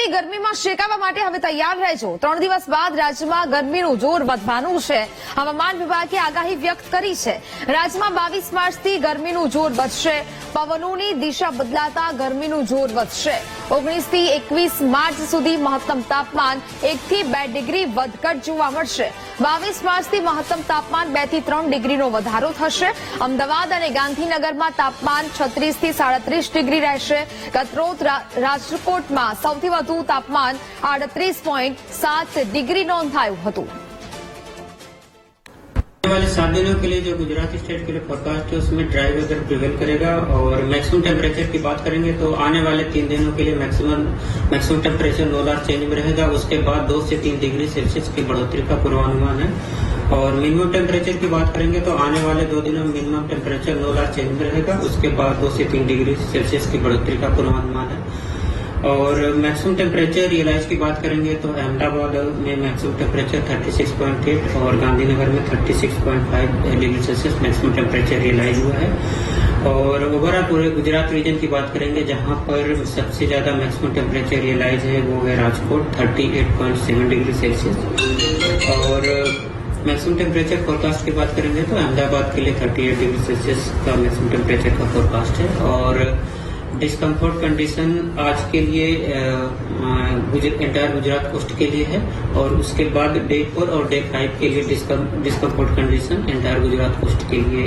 કડકડી ગરમીમાં શેકાવા માટે હવે તૈયાર રહેજો। 3 દિવસ બાદ રાજ્યમાં ગરમીનું જોર વધવાનું છે। હવામાન વિભાગે આગાહી વ્યક્ત કરી છે। રાજ્યમાં 22 માર્ચથી ગરમીનું જોર વધશે। પવનોની દિશા બદલાતા ગરમીનું જોર વધશે। 19 થી 21 માર્ચ સુધી મહત્તમ તાપમાન 1 થી 2 ડિગ્રી વધઘટ જોવા મળશે। 22 માર્ચથી મહત્તમ તાપમાન 2 થી 3 ડિગ્રીનો વધારો થશે। અમદાવાદ અને ગાંધીનગરમાં તાપમાન 36 થી 37 ડિગ્રી રહેશે। કતરોત રાજકોટમાં સૌથી વધુ તાપમાન 38.7 डिग्री नोंधाયું હતું। आने वाले 7 दिनों के लिए जो गुजरात स्टेट के लिए फोरकास्ट है उसमें ड्राई वेदर प्रिवेल करेगा। और मैक्सिमम टेम्परेचर की बात करेंगे तो आने वाले 3 दिनों के लिए मैक्सिमम टेम्परेचर नोलार चेंज में रहेगा। उसके बाद 2 से 3 डिग्री सेल्सियस की बढ़ोतरी का पूर्वानुमान है। और मिनिमम टेम्परेचर की बात करेंगे तो आने वाले 2 दिनों में मिनिमम टेम्परेचर नोलार चेंज में रहेगा। उसके बाद 2 से 3 डिग्री सेल्सियस की बढ़ोतरी का पूर्वानुमान है। और मैक्सिमम टेम्परेचर रियलाइज की बात करेंगे तो अहमदाबाद में मैक्सिमम टेम्परेचर 36.8 और गांधीनगर में 36.5 degree Celsius maximum temperature realise हुआ है। और ओवरऑल पूरे गुजरात रीजन की बात करेंगे जहां पर सबसे ज्यादा मैक्सिमम टेम्परेचर रियलाइज है वो है राजकोट 38.7 डिग्री सेल्सियस। और मैक्सिमम टेम्परेचर फोरकास्ट की बात करेंगे तो अहमदाबाद के लिए 38 डिग्री सेल्सियस का मैक्सिमम टेम्परेचर का फोरकास्ट है। और डिस्कम्फर्ट कंडीशन आज के लिए एंटायर गुजरात कोस्ट के लिए है। और उसके बाद डे 4 और डे 5 के लिए discomfort condition entire Gujarat coast के लिए